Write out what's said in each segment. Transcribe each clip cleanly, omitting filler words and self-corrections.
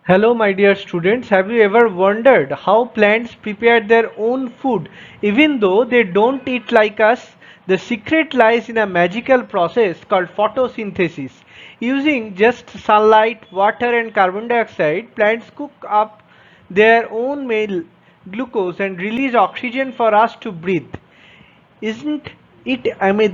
Hello, my dear students. Have you ever wondered how plants prepare their own food even though they don't eat like us? The secret lies in a magical process called photosynthesis. Using just sunlight, water, and carbon dioxide, plants cook up their own meal glucose and release oxygen for us to breathe. Isn't it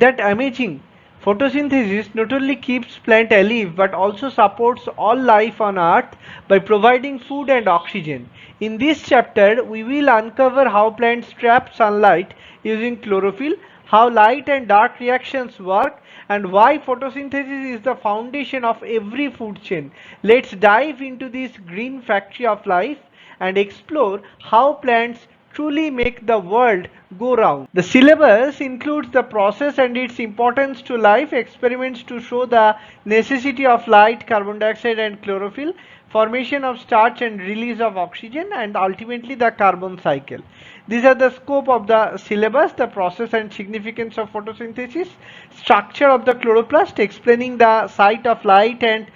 that amazing? Photosynthesis not only keeps plant alive but also supports all life on earth by providing food and oxygen. In this chapter, we will uncover how plants trap sunlight using chlorophyll, how light and dark reactions work, and why photosynthesis is the foundation of every food chain. Let's dive into this green factory of life and explore how plants truly make the world go round. The syllabus includes the process and its importance to life, experiments to show the necessity of light, carbon dioxide, and chlorophyll, formation of starch and release of oxygen, and ultimately the carbon cycle. These are the scope of the syllabus, the process and significance of photosynthesis, structure of the chloroplast, explaining the site of light and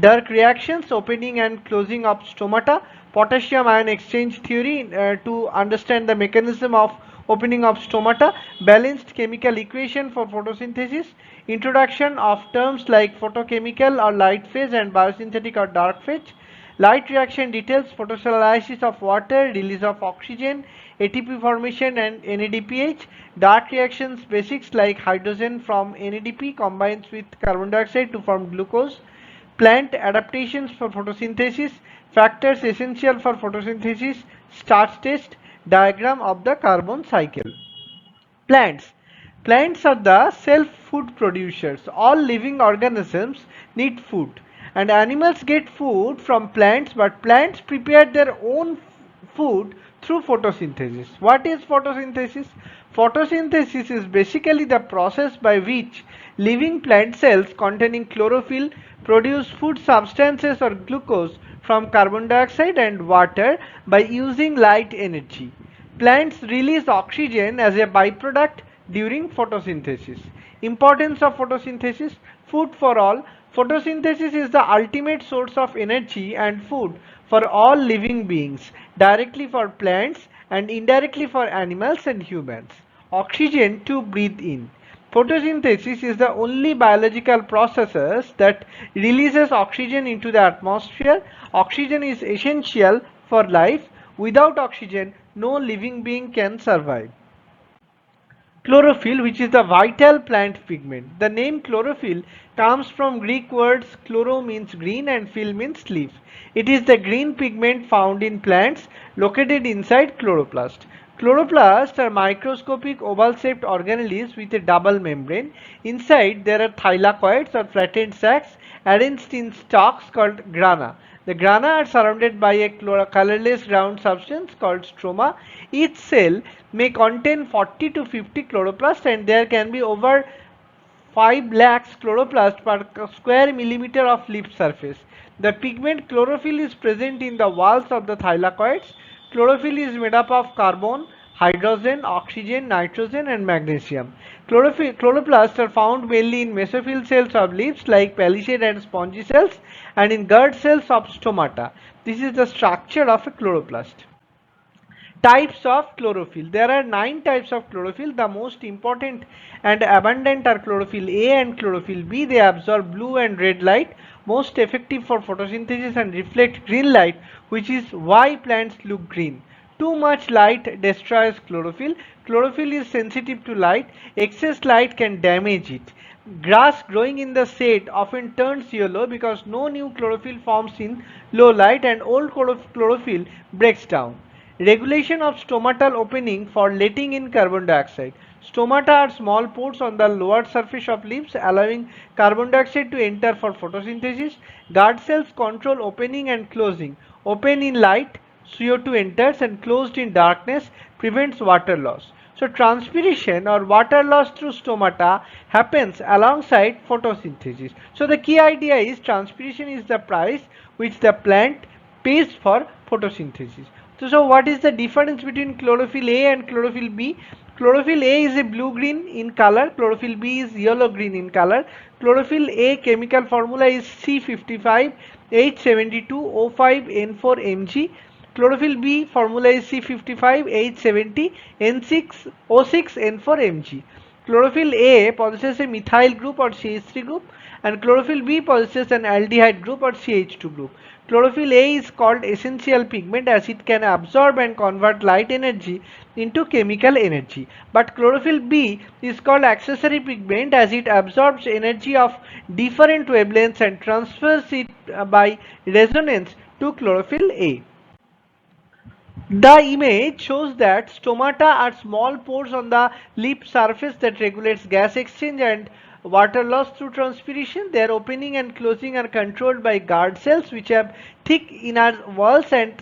dark reactions, opening and closing of stomata, potassium ion exchange theory to understand the mechanism of opening of stomata, balanced chemical equation for photosynthesis, introduction of terms like photochemical or light phase and biosynthetic or dark phase, light reaction details, photosynthesis of water, release of oxygen, ATP formation and NADPH, dark reactions basics like hydrogen from NADP combines with carbon dioxide to form glucose, plant adaptations for photosynthesis, factors essential for photosynthesis, starch test, diagram of the carbon cycle. Plants. Plants are the self-food producers. All living organisms need food. And animals get food from plants, but plants prepare their own food through photosynthesis. What is photosynthesis? Photosynthesis is basically the process by which living plant cells containing chlorophyll produce food substances or glucose from carbon dioxide and water by using light energy. Plants release oxygen as a byproduct during photosynthesis. Importance of photosynthesis: food for all. Photosynthesis is the ultimate source of energy and food for all living beings, directly for plants and indirectly for animals and humans. Oxygen to breathe in. Photosynthesis is the only biological process that releases oxygen into the atmosphere. Oxygen is essential for life. Without oxygen, no living being can survive. Chlorophyll, which is the vital plant pigment. The name chlorophyll comes from Greek words chloro means green and phyll means leaf. It is the green pigment found in plants located inside chloroplast. Chloroplasts are microscopic oval-shaped organelles with a double membrane. Inside there are thylakoids or flattened sacs arranged in stalks called grana. The grana are surrounded by a colorless ground substance called stroma. Each cell may contain 40 to 50 chloroplasts and there can be over 5 lakhs chloroplasts per square millimeter of leaf surface. The pigment chlorophyll is present in the walls of the thylakoids. Chlorophyll is made up of carbon, hydrogen, oxygen, nitrogen and magnesium. Chloroplasts are found mainly in mesophyll cells of leaves like palisade and spongy cells and in gourd cells of stomata. This is the structure of a chloroplast. Types of chlorophyll. There are 9 types of chlorophyll. The most important and abundant are chlorophyll A and chlorophyll B. They absorb blue and red light, most effective for photosynthesis and reflect green light, which is why plants look green. Too much light destroys chlorophyll. Chlorophyll is sensitive to light. Excess light can damage it. Grass growing in the shade often turns yellow because no new chlorophyll forms in low light and old chlorophyll breaks down. Regulation of stomatal opening for letting in carbon dioxide. Stomata are small pores on the lower surface of leaves allowing carbon dioxide to enter for photosynthesis. Guard cells control opening and closing. Open in light, CO2 enters, and closed in darkness, prevents water loss. So transpiration or water loss through stomata happens alongside photosynthesis. So the key idea is transpiration is the price which the plant pays for photosynthesis. So what is the difference between chlorophyll A and chlorophyll B? Chlorophyll A is a blue-green in color, chlorophyll B is yellow-green in color. Chlorophyll A chemical formula is C55H72O5N4Mg. Chlorophyll B formula is C55H70N6O6N4Mg. Chlorophyll A possesses a methyl group or CH3 group, and chlorophyll B possesses an aldehyde group or CH2 group. Chlorophyll A is called essential pigment as it can absorb and convert light energy into chemical energy. But chlorophyll B is called accessory pigment as it absorbs energy of different wavelengths and transfers it by resonance to chlorophyll A. The image shows that stomata are small pores on the lip surface that regulates gas exchange and water loss through transpiration. Their opening and closing are controlled by guard cells which have thick inner walls and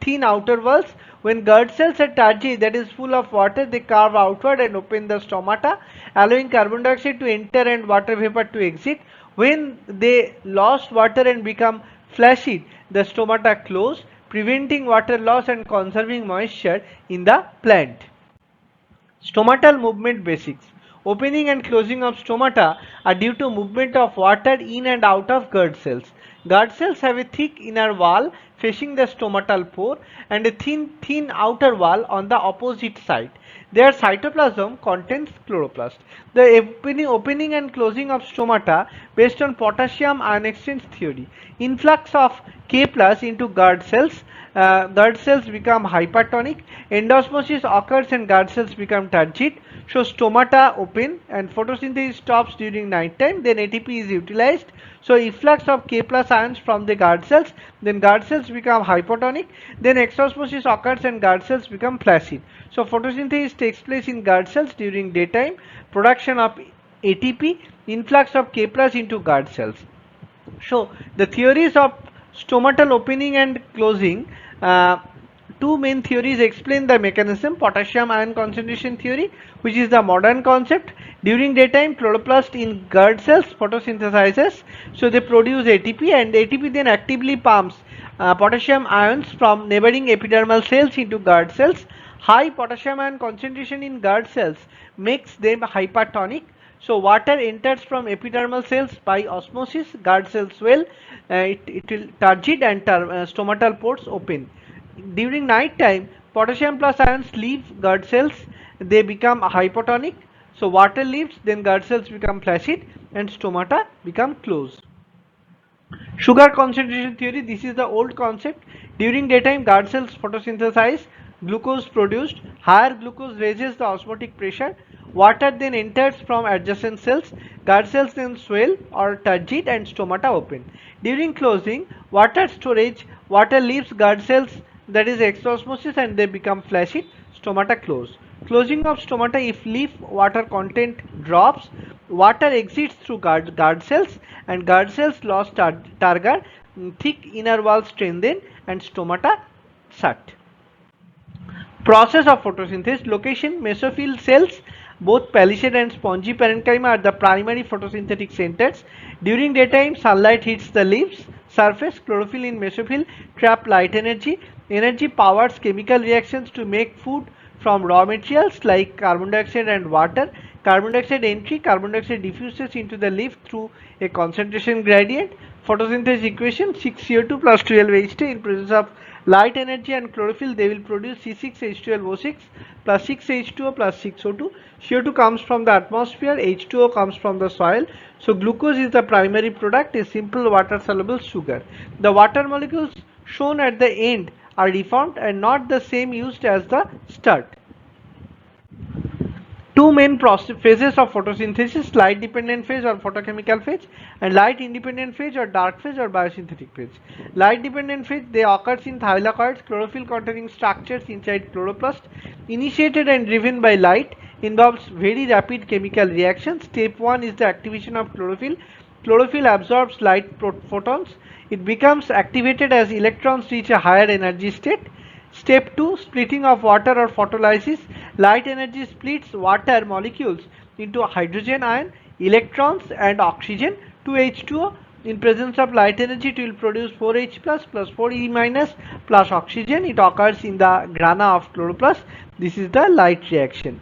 thin outer walls. When guard cells are turgid, that is full of water, they curve outward and open the stomata, allowing carbon dioxide to enter and water vapor to exit. When they lost water and become flaccid, the stomata close, preventing water loss and conserving moisture in the plant. Stomatal movement basics. Opening and closing of stomata are due to movement of water in and out of guard cells. Guard cells have a thick inner wall facing the stomatal pore and a thin outer wall on the opposite side. Their cytoplasm contains chloroplast. The opening and closing of stomata based on potassium ion exchange theory. Influx of K plus into guard cells become hypertonic, endosmosis occurs and guard cells become turgid. So stomata open and photosynthesis stops during night time, then ATP is utilized. So efflux of K plus ions from the guard cells, then guard cells become hypotonic, then exosmosis occurs and guard cells become flaccid. So photosynthesis takes place in guard cells during daytime, production of ATP, influx of K plus into guard cells. So the theories of stomatal opening and closing, two main theories explain the mechanism. Potassium ion concentration theory, which is the modern concept. During daytime, chloroplast in guard cells photosynthesizes, so they produce ATP, and ATP then actively pumps potassium ions from neighboring epidermal cells into guard cells. High potassium ion concentration in guard cells makes them hypertonic. So water enters from epidermal cells by osmosis, guard cells swell, it will turgid and stomatal pores open. During night time, potassium plus ions leave guard cells, they become hypotonic. So water leaves, then guard cells become flaccid and stomata become closed. Sugar concentration theory, this is the old concept. During daytime, guard cells photosynthesize, glucose produced, higher glucose raises the osmotic pressure, water then enters from adjacent cells, guard cells then swell or turgid and stomata open. During closing, water storage, water leaves guard cells, that is exosmosis, and they become flaccid, stomata close. Closing of stomata, if leaf water content drops, water exits through guard cells and guard cells lost target, thick inner wall strengthen and stomata shut. Process of photosynthesis. Location: mesophyll cells, both palisade and spongy parenchyma are the primary photosynthetic centers. During daytime, sunlight hits the leaves surface. Chlorophyll in mesophyll trap light energy. Energy powers chemical reactions to make food from raw materials like carbon dioxide and water. Carbon dioxide entry, carbon dioxide diffuses into the leaf through a concentration gradient. Photosynthesis equation: 6CO2 plus 12H2 in presence of light energy and chlorophyll, they will produce C6H12O6 plus 6H2O plus 6O2. CO2 comes from the atmosphere, H2O comes from the soil. So glucose is the primary product, a simple water soluble sugar. The water molecules shown at the end are reformed and not the same used as the start. Two main phases of photosynthesis: light dependent phase or photochemical phase and light independent phase or dark phase or biosynthetic phase. Light dependent phase, they occurs in thylakoids, chlorophyll containing structures inside chloroplast, initiated and driven by light, involves very rapid chemical reactions. Step 1 is the activation of chlorophyll. Chlorophyll absorbs light photons, it becomes activated as electrons reach a higher energy state. Step 2, splitting of water or photolysis. Light energy splits water molecules into hydrogen ion, electrons and oxygen, 2H2O. In presence of light energy, it will produce 4H plus 4E minus plus oxygen. It occurs in the grana of chloroplast. This is the light reaction.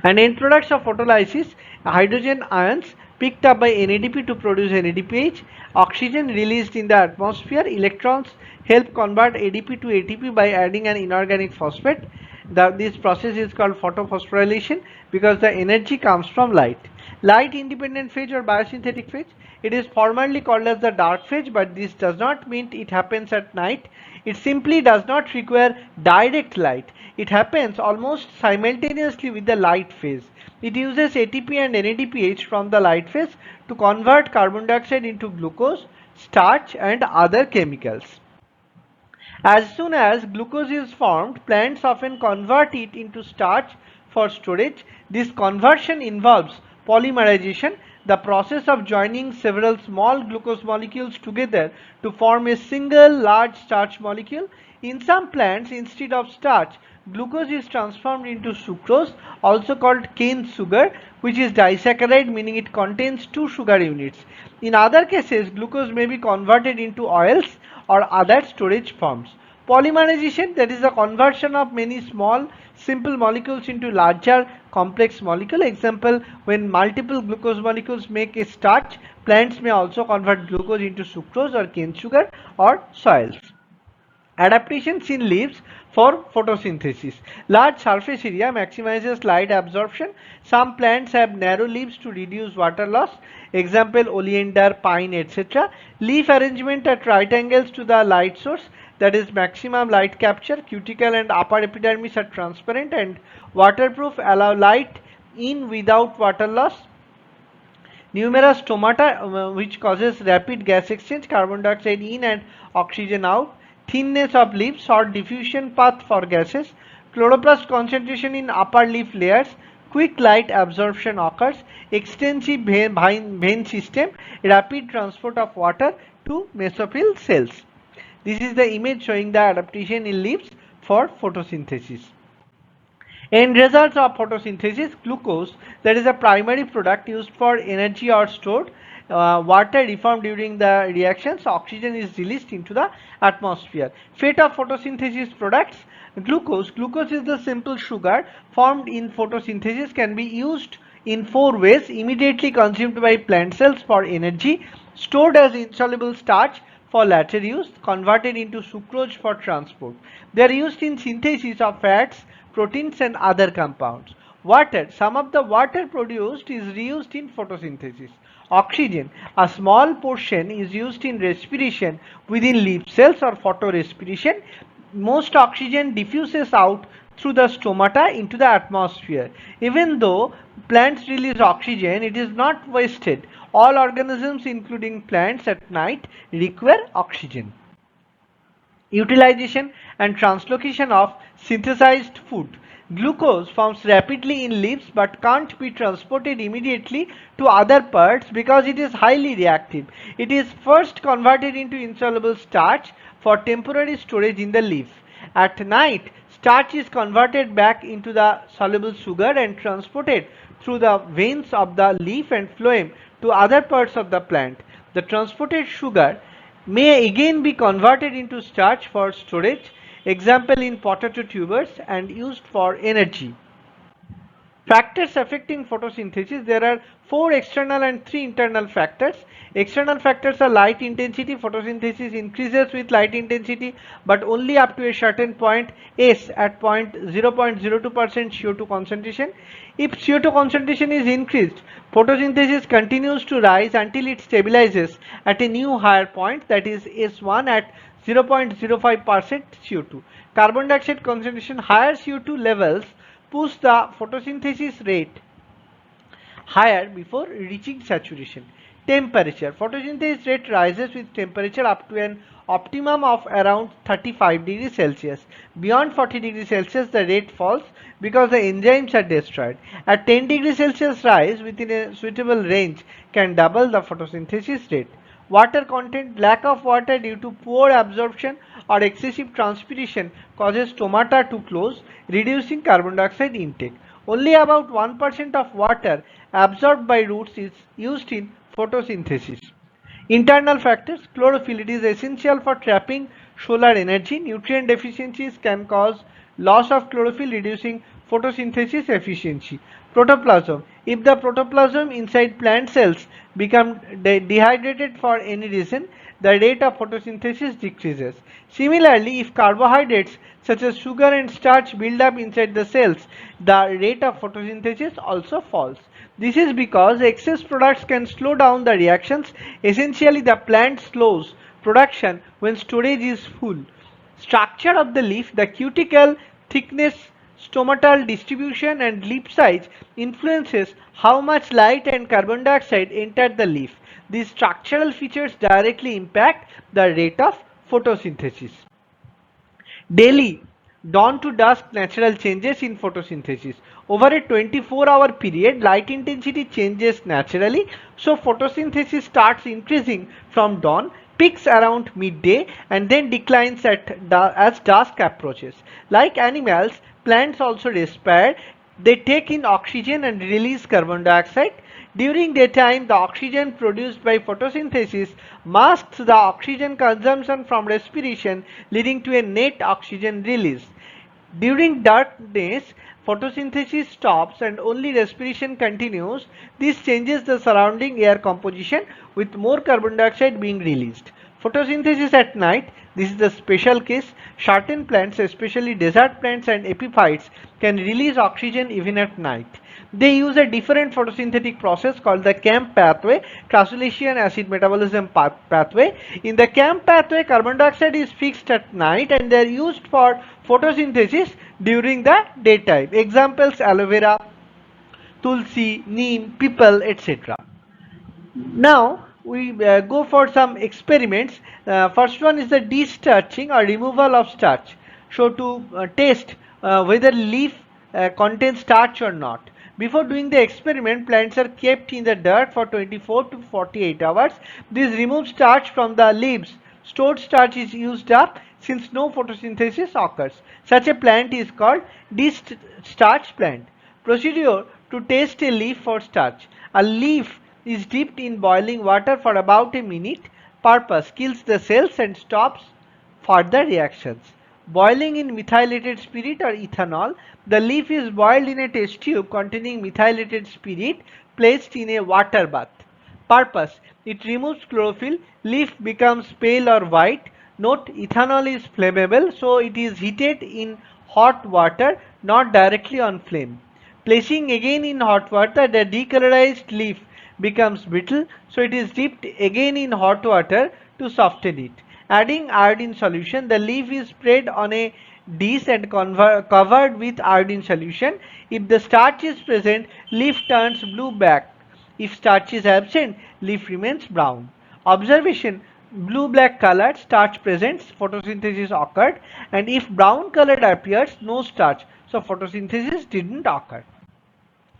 And end products of photolysis, hydrogen ions picked up by NADP to produce NADPH, oxygen released in the atmosphere, electrons help convert ADP to ATP by adding an inorganic phosphate. This process is called photophosphorylation because the energy comes from light. Light independent phase or biosynthetic phase. It is formerly called as the dark phase, but this does not mean it happens at night. It simply does not require direct light. It happens almost simultaneously with the light phase. It uses ATP and NADPH from the light phase to convert carbon dioxide into glucose, starch and other chemicals. As soon as glucose is formed, plants often convert it into starch for storage. This conversion involves polymerization, the process of joining several small glucose molecules together to form a single large starch molecule. In some plants, instead of starch, glucose is transformed into sucrose, also called cane sugar, which is disaccharide, meaning it contains two sugar units. In other cases, glucose may be converted into oils or other storage forms. Polymerization, that is the conversion of many small simple molecules into larger complex molecule. Example, when multiple glucose molecules make a starch, plants may also convert glucose into sucrose or cane sugar or soils. Adaptations in leaves for photosynthesis. Large surface area maximizes light absorption. Some plants have narrow leaves to reduce water loss. Example, oleander, pine, etc. Leaf arrangement at right angles to the light source, that is maximum light capture. Cuticle and upper epidermis are transparent and waterproof, allow light in without water loss. Numerous stomata, which causes rapid gas exchange, carbon dioxide in and oxygen out. Thinness of leaves, short diffusion path for gases. Chloroplast concentration in upper leaf layers. Quick light absorption occurs. Extensive vein system, rapid transport of water to mesophyll cells. This is the image showing the adaptation in leaves for photosynthesis. End results of photosynthesis: glucose, that is a primary product used for energy or stored. Water reformed during the reactions, oxygen is released into the atmosphere. Fate of photosynthesis products: glucose. Glucose is the simple sugar formed in photosynthesis, can be used in four ways: immediately consumed by plant cells for energy, stored as insoluble starch for later use, converted into sucrose for transport. They are used in synthesis of fats, proteins and other compounds. Water, some of the water produced is reused in photosynthesis. Oxygen, a small portion is used in respiration within leaf cells or photorespiration. Most oxygen diffuses out through the stomata into the atmosphere. Even though plants release oxygen, it is not wasted. All organisms, including plants at night, require oxygen. Utilization and translocation of synthesized food. Glucose forms rapidly in leaves but can't be transported immediately to other parts because it is highly reactive. It is first converted into insoluble starch for temporary storage in the leaf. At night, starch is converted back into the soluble sugar and transported through the veins of the leaf and phloem to other parts of the plant. The transported sugar may again be converted into starch for storage, example in potato tubers, and used for energy. Factors affecting photosynthesis: there are 4 external and 3 internal factors. External factors are light intensity. Photosynthesis increases with light intensity but only up to a certain point S at 0.02% CO2 concentration. If CO2 concentration is increased, photosynthesis continues to rise until it stabilizes at a new higher point, that is S1 at 0.05% CO2. Carbon dioxide concentration: higher CO2 levels push the photosynthesis rate higher before reaching saturation. Temperature: photosynthesis rate rises with temperature up to an optimum of around 35 degrees Celsius. Beyond 40 degrees Celsius, the rate falls because the enzymes are destroyed. At 10 degrees Celsius rise within a suitable range can double the photosynthesis rate. Water content: lack of water due to poor absorption or excessive transpiration causes stomata to close, reducing carbon dioxide intake. Only about 1% of water absorbed by roots is used in photosynthesis. Internal factors: chlorophyll. It is essential for trapping solar energy. Nutrient deficiencies can cause loss of chlorophyll, reducing photosynthesis efficiency. Protoplasm. If the protoplasm inside plant cells become dehydrated for any reason, the rate of photosynthesis decreases. Similarly, if carbohydrates such as sugar and starch build up inside the cells, the rate of photosynthesis also falls. This is because excess products can slow down the reactions. Essentially, the plant slows production when storage is full. Structure of the leaf, the cuticle thickness, stomatal distribution and leaf size influences how much light and carbon dioxide enter the leaf. These structural features directly impact the rate of photosynthesis. Daily, dawn to dusk natural changes in photosynthesis. Over a 24-hour period, light intensity changes naturally, so photosynthesis starts increasing from dawn, peaks around midday, and then declines as dusk approaches. Like animals, plants also respire. They take in oxygen and release carbon dioxide. During daytime, the oxygen produced by photosynthesis masks the oxygen consumption from respiration, leading to a net oxygen release. During darkness, photosynthesis stops and only respiration continues. This changes the surrounding air composition with more carbon dioxide being released. Photosynthesis at night, this is the special case. Certain plants, especially desert plants and epiphytes, can release oxygen even at night. They use a different photosynthetic process called the CAMP pathway, crassulacean acid metabolism pathway. In the CAMP pathway, carbon dioxide is fixed at night and they are used for photosynthesis during the daytime. Examples: aloe vera, tulsi, neem, people, etc. Now we go for some experiments. First one is the de-starching or removal of starch. So to test whether leaf contains starch or not. Before doing the experiment, plants are kept in the dirt for 24 to 48 hours. This removes starch from the leaves. Stored starch is used up since no photosynthesis occurs. Such a plant is called de-starch plant. Procedure to test a leaf for starch. A leaf is dipped in boiling water for about a minute. Purpose: kills the cells and stops further reactions. Boiling in methylated spirit or ethanol. The leaf is boiled in a test tube containing methylated spirit placed in a water bath. Purpose: it removes chlorophyll. Leaf becomes pale or white. Note: ethanol is flammable, so it is heated in hot water, not directly on flame. Placing again in hot water, the decolorized leaf becomes brittle, so it is dipped again in hot water to soften it. Adding iodine solution, the leaf is spread on a dish and covered with iodine solution. If the starch is present, leaf turns blue black. If starch is absent, leaf remains brown. Observation: blue-black colored starch presents, photosynthesis occurred, and if brown colored appears, no starch, so photosynthesis didn't occur.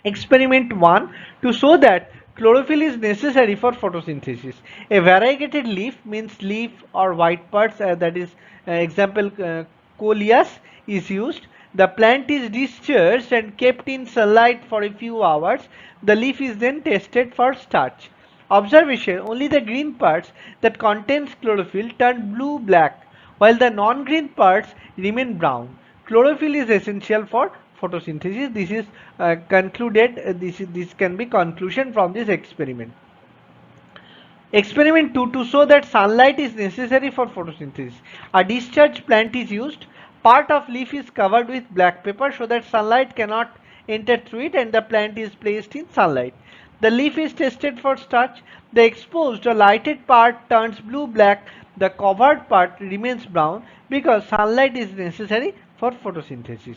Experiment 1, to show that chlorophyll is necessary for photosynthesis. A variegated leaf means leaf or white parts, that is example coleus is used. The plant is discharged and kept in sunlight for a few hours. The leaf is then tested for starch. Observation: only the green parts that contains chlorophyll turn blue-black, while the non-green parts remain brown. Chlorophyll is essential for photosynthesis. This is concluded. This can be conclusion from this experiment. Experiment 2, to show that sunlight is necessary for photosynthesis. A discharged plant is used. Part of leaf is covered with black paper so that sunlight cannot enter through it, and the plant is placed in sunlight. The leaf is tested for starch. The exposed or lighted part turns blue-black. The covered part remains brown because sunlight is necessary for photosynthesis.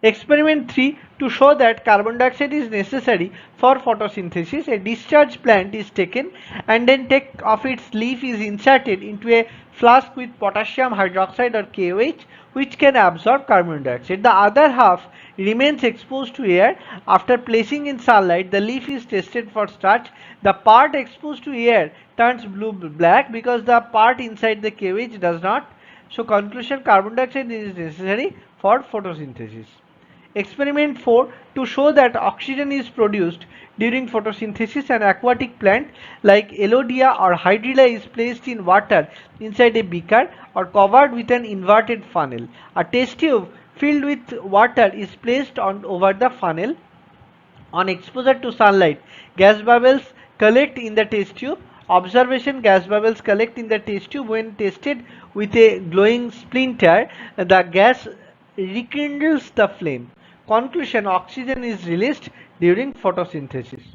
Experiment 3, to show that carbon dioxide is necessary for photosynthesis. A discharged plant is taken and then take of its leaf is inserted into a flask with potassium hydroxide or KOH, which can absorb carbon dioxide. The other half remains exposed to air. After placing in sunlight, the leaf is tested for starch. The part exposed to air turns blue-black because the part inside the KOH does not. So conclusion: carbon dioxide is necessary for photosynthesis. Experiment 4, to show that oxygen is produced during photosynthesis. An aquatic plant like Elodia or Hydrilla is placed in water inside a beaker or covered with an inverted funnel. A test tube filled with water is placed on over the funnel. On exposure to sunlight, gas bubbles collect in the test tube. Observation: gas bubbles collect in the test tube. When tested with a glowing splinter, the gas rekindles the flame. Conclusion: oxygen is released during photosynthesis.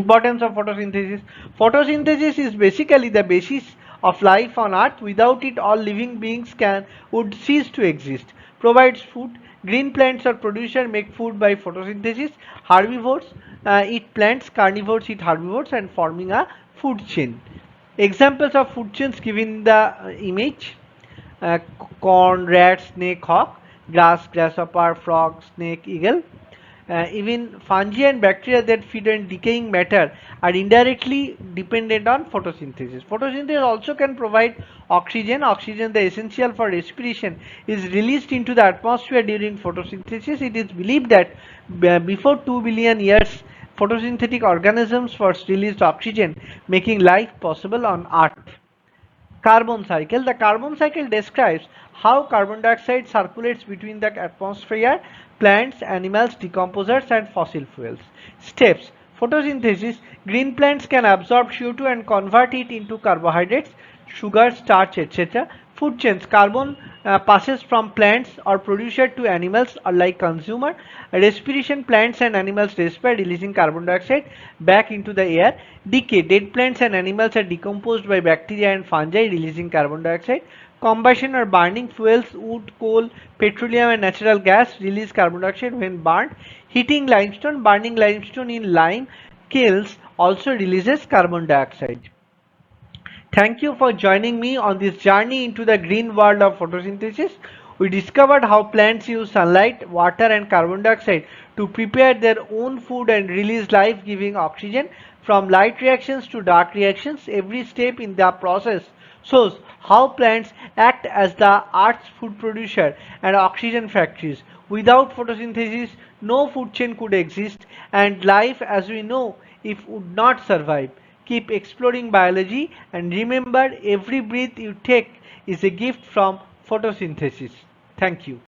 Importance of photosynthesis. Photosynthesis is basically the basis of life on earth. Without it, all living beings would cease to exist. Provides food. Green plants or producer make food by photosynthesis. Herbivores eat plants, carnivores eat herbivores, and forming a food chain. Examples of food chains given in the image: uh, corn, rat, snake, hawk; grass, grasshopper, frog, snake, eagle. Even fungi and bacteria that feed on decaying matter are indirectly dependent on photosynthesis. Photosynthesis also can provide oxygen. Oxygen, the essential for respiration, is released into the atmosphere during photosynthesis. It is believed that before 2 billion years, photosynthetic organisms first released oxygen, making life possible on Earth. Carbon cycle. The carbon cycle describes how carbon dioxide circulates between the atmosphere, plants, animals, decomposers, and fossil fuels. Steps: photosynthesis. Green plants can absorb CO2 and convert it into carbohydrates, sugar, starch, etc. Food chains. Carbon passes from plants or producer to animals or like consumer. Respiration. Plants and animals respire, releasing carbon dioxide back into the air. Decay. Dead plants and animals are decomposed by bacteria and fungi, releasing carbon dioxide. Combustion or burning fuels: wood, coal, petroleum, and natural gas release carbon dioxide when burnt. Heating limestone. Burning limestone in lime kilns also releases carbon dioxide. Thank you for joining me on this journey into the green world of photosynthesis. We discovered how plants use sunlight, water, and carbon dioxide to prepare their own food and release life giving oxygen. From light reactions to dark reactions, every step in the process shows how plants act as the Earth's food producer and oxygen factories. Without photosynthesis, no food chain could exist, and life as we know it would not survive. Keep exploring biology, and remember, every breath you take is a gift from photosynthesis. Thank you.